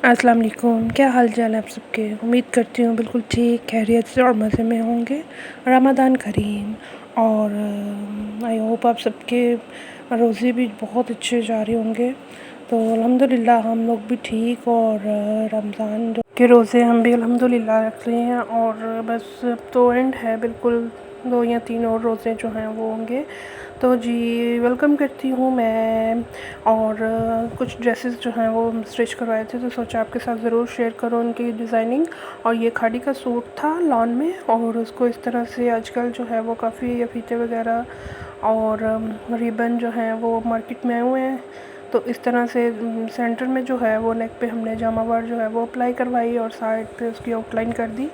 अस्सलाम वालेकुम। क्या हाल चाल है आप सबके। उम्मीद करती हूँ बिल्कुल ठीक खैरियत से और मज़े में होंगे। रमज़ान करीम और आई होप आप सबके रोज़े भी बहुत अच्छे जारी होंगे। तो अल्हम्दुलिल्लाह हम लोग भी ठीक और रमज़ान जो के रोज़े हम भी अल्हम्दुलिल्लाह रख रहे हैं और बस अब तो एंड है बिल्कुल 2 या 3 और रोज़े जो हैं वो होंगे। तो जी वेलकम करती हूँ मैं और कुछ ड्रेसेस जो हैं वो स्टिच करवाए थे तो सोचा आपके साथ ज़रूर शेयर करूँ उनकी डिज़ाइनिंग। और ये खादी का सूट था लॉन में और उसको इस तरह से आजकल जो है वो काफ़ी फीते वगैरह और रिबन जो हैं वो मार्केट में आए हुए हैं। तो इस तरह से सेंटर में जो है वो नेक पे हमने जामावार जो है वो अप्लाई करवाई और साइड पे उसकी आउटलाइन कर दी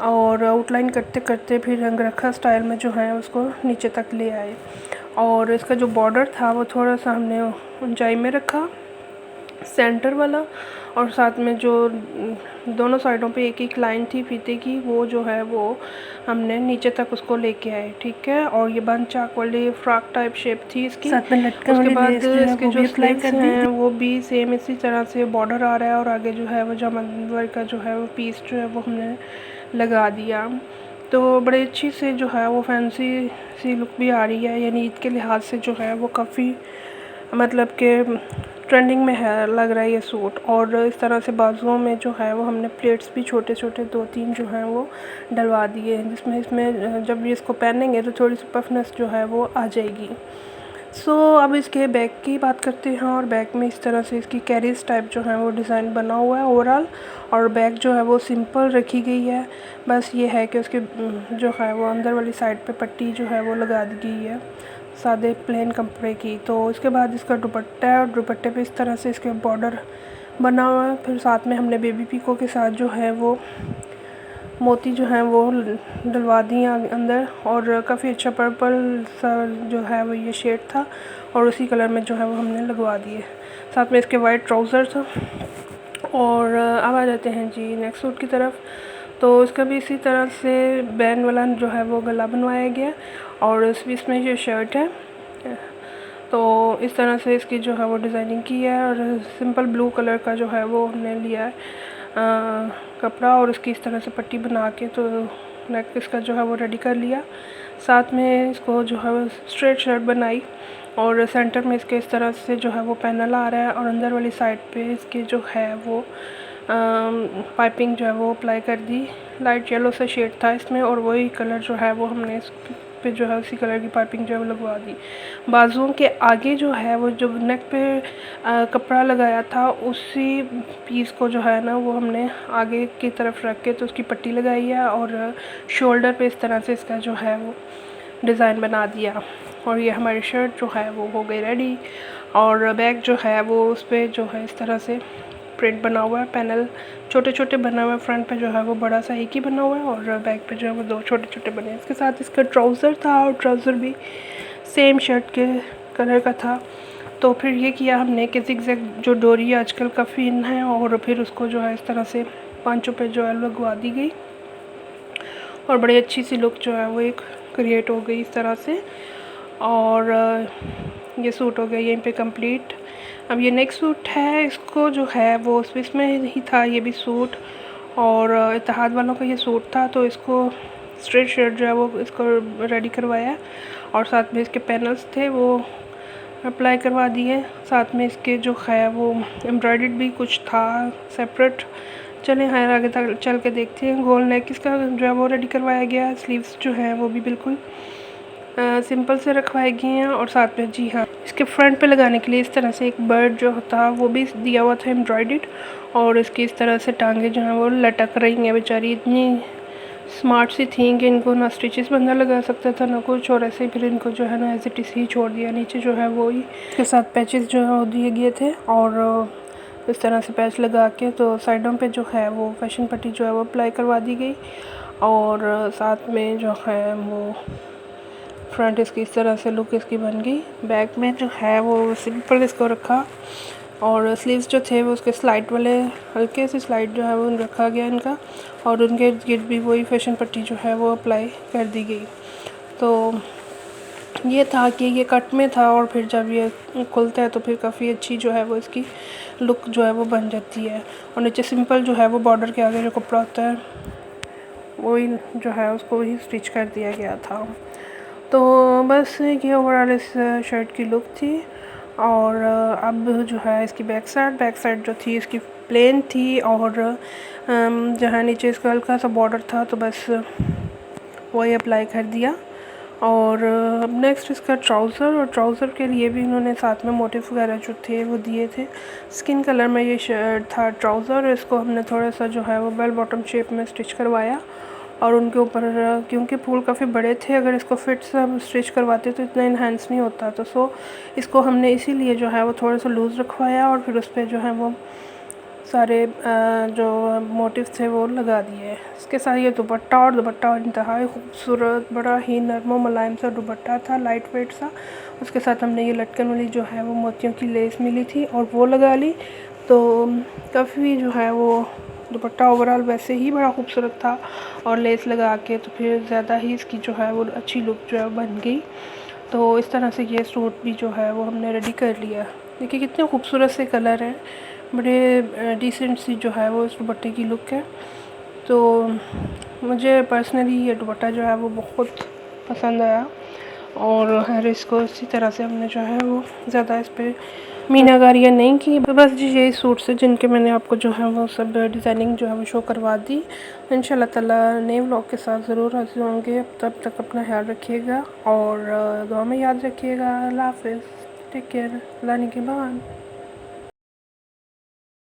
और आउटलाइन करते करते फिर रंग रखा स्टाइल में जो है उसको नीचे तक ले आए। और इसका जो बॉर्डर था वो थोड़ा सा हमने ऊंचाई में रखा सेंटर वाला और साथ में जो दोनों साइडों पे एक एक लाइन थी फीते की वो जो है वो हमने नीचे तक उसको लेके आए। ठीक है। और ये बंद चाक वाली फ्रॉक टाइप शेप थी इसकी। साथ में लटकन उसके वाली बाद लेस जो है इसके वो जो भी अप्लाई स्लीव्स कर दी। हैं वो भी सेम इसी तरह से बॉर्डर आ रहा है और आगे जो है वो जामदार का जो है वो पीस जो है वो हमने लगा दिया। तो बड़े अच्छी से जो है वो फैंसी सी लुक भी आ रही है, यानी ईद के लिहाज से जो है वो काफ़ी मतलब कि ट्रेंडिंग में है लग रहा है ये सूट। और इस तरह से बाजुओं में जो है वो हमने प्लेट्स भी छोटे छोटे 2-3 जो हैं वो डलवा दिए हैं जिसमें इसमें जब ये इसको पहनेंगे तो थोड़ी सी पफनेस जो है वो आ जाएगी। अब इसके बैक की बात करते हैं और बैक में इस तरह से इसकी कैरीज टाइप जो है वो डिज़ाइन बना हुआ है ओवरऑल। और बैक जो है वो सिंपल रखी गई है। बस ये है कि उसके जो है वो अंदर वाली साइड पे पट्टी जो है वो लगा दी गई है सादे प्लेन कपड़े की। तो इसके बाद इसका दुपट्टा है और दुपट्टे पे इस तरह से इसके बॉर्डर बना हुआ है। फिर साथ में हमने बेबी पीको के साथ जो है वो मोती जो हैं वो डलवा दिए अंदर और काफ़ी अच्छा पर्पल सा जो है वो ये शेड था और उसी कलर में जो है वो हमने लगवा दिए। साथ में इसके वाइट ट्राउज़र था। और अब आ जाते हैं जी नेक्स्ट सूट की तरफ। तो इसका भी इसी तरह से बैन वाला जो है वो गला बनवाया गया और इसमें ये शर्ट है। तो इस तरह से इसकी जो है वो डिज़ाइनिंग की है और सिंपल ब्लू कलर का जो है वो हमने लिया है कपड़ा और इसकी इस तरह से पट्टी बना के तो नेक इसका जो है वो रेडी कर लिया। साथ में इसको जो है वो स्ट्रेट शर्ट बनाई और सेंटर में इसके इस तरह से जो है वो पैनल आ रहा है और अंदर वाली साइड पे इसके जो है वो पाइपिंग जो है वो अप्लाई कर दी। लाइट येलो सा शेड था इसमें और वही कलर जो है वो हमने इस पे जो है उसी कलर की पाइपिंग जो है वो लगवा दी। बाजुओं के आगे जो है वो जो नेक पे कपड़ा लगाया था उसी पीस को जो है ना वो हमने आगे की तरफ रख के तो उसकी पट्टी लगाई है और शोल्डर पे इस तरह से इसका जो है वो डिज़ाइन बना दिया। और ये हमारी शर्ट जो है वो हो गई रेडी। और बैक जो है वो उस पर जो है इस तरह से प्रिंट बना हुआ है, पैनल छोटे छोटे बना हुआ है। फ्रंट पे जो है वो बड़ा सा एक ही बना हुआ है और बैक पे जो है वो 2 छोटे छोटे बने हैं। इसके साथ इसका ट्राउज़र था और ट्राउज़र भी सेम शर्ट के कलर का था। तो फिर ये किया हमने कि ज़िगज़ैग जो डोरी आजकल काफ़ी इन है और फिर उसको जो है इस तरह से पांचों पे जो है लगवा दी गई और बड़ी अच्छी सी लुक जो है वो एक क्रिएट हो गई इस तरह से। और ये सूट हो गया यहीं पे कंप्लीट। अब ये नेक्स्ट सूट है, इसको जो है वो स्विस में ही था ये भी सूट और इत्तेहाद वालों का ये सूट था तो इसको स्ट्रेट शर्ट जो है वो इसको रेडी करवाया और साथ में इसके पैनल्स थे वो अप्लाई करवा दिए। साथ में इसके जो है वो एम्ब्रॉयडर्ड भी कुछ था सेपरेट। चलें हाँ आगे तक चल के देखते हैं। गोल नेक इसका जो है वो रेडी करवाया गया। स्लीव्स जो है वो भी बिल्कुल सिंपल से रखवाए गए हैं और साथ में जी हाँ इसके फ्रंट पे लगाने के लिए इस तरह से एक बर्ड जो होता वो भी दिया हुआ था एम्ब्रॉयडर्ड और इसकी इस तरह से टांगे जो हैं वो लटक रही हैं। बेचारी इतनी स्मार्ट सी थी कि इनको ना स्टिचेस बंदा लगा सकता था ना कुछ और ऐसे ही फिर इनको जो है ना एज इट इज़ ही छोड़ दिया। नीचे जो है वो ही इसके साथ पैचेस जो है वो दिए गए थे और इस तरह से पैच लगा के तो साइडों पे जो है वो फैशन पट्टी जो है वो अप्लाई करवा दी गई और साथ में जो है वो फ्रंट इसकी इस तरह से लुक इसकी बन गई। बैक में जो है वो सिंपल इसको रखा और स्लीव्स जो थे वो उसके स्लाइड वाले हल्के से स्लाइड जो है वो रखा गया इनका और उनके गिर्द भी वही फैशन पट्टी जो है वो अप्लाई कर दी गई। तो ये था कि ये कट में था और फिर जब ये खुलता है तो फिर काफ़ी अच्छी जो है वो इसकी लुक जो है वो बन जाती है। और नीचे सिंपल जो है वो बॉर्डर के आगे जो कपड़ा होता है वही जो है उसको ही स्टिच कर दिया गया था। तो बस ये ओवरऑल इस शर्ट की लुक थी। और अब जो है इसकी बैक साइड जो थी इसकी प्लेन थी, और जहाँ नीचे इसका हल्का सा बॉर्डर था तो बस वही अप्लाई कर दिया। और नेक्स्ट इसका ट्राउज़र, और ट्राउज़र के लिए भी इन्होंने साथ में मोटिव वगैरह जो थे वो दिए थे। स्किन कलर में ये शर्ट था ट्राउज़र, इसको हमने थोड़ा सा जो है वो बेल बॉटम शेप में स्टिच करवाया। और उनके ऊपर क्योंकि फूल काफ़ी बड़े थे, अगर इसको फिट से हम स्टिच करवाते तो इतना इन्हेंस नहीं होता, तो इसको हमने इसीलिए जो है वो थोड़ा सा लूज़ रखवाया और फिर उस पर जो है वो सारे जो मोटिव थे वो लगा दिए। इसके साथ ये दुपट्टा इंतहाई खूबसूरत, बड़ा ही नरम और मुलायम सा दुपट्टा था, लाइट वेट सा। उसके साथ हमने ये लटकन वाली जो है वो मोतियों की लेस मिली थी और वो लगा ली। तो काफ़ी जो है वो दुपट्टा ओवरऑल वैसे ही बड़ा खूबसूरत था, और लेस लगा के तो फिर ज़्यादा ही इसकी जो है वो अच्छी लुक जो है बन गई। तो इस तरह से ये सूट भी जो है वो हमने रेडी कर लिया। देखिए कितने खूबसूरत से कलर हैं, बड़े डिसेंट सी जो है वो इस दुपट्टे की लुक है। तो मुझे पर्सनली ये दुपट्टा जो है वो बहुत पसंद आया, और हर इसको इसी तरह से हमने जो है वो ज़्यादा इस पर मीनाकारियाँ नहीं की। बस जी यही सूट्स है जिनके मैंने आपको जो है वो सब डिज़ाइनिंग जो है वो शो करवा दी। इंशाल्लाह ताला नए व्लॉग के साथ ज़रूर हाजिर होंगे। तब तक अपना ख्याल रखिएगा और दुआ में याद रखिएगा। अल्लाह हाफ़िज़, टेक केयर, अल्लाह निगहबान।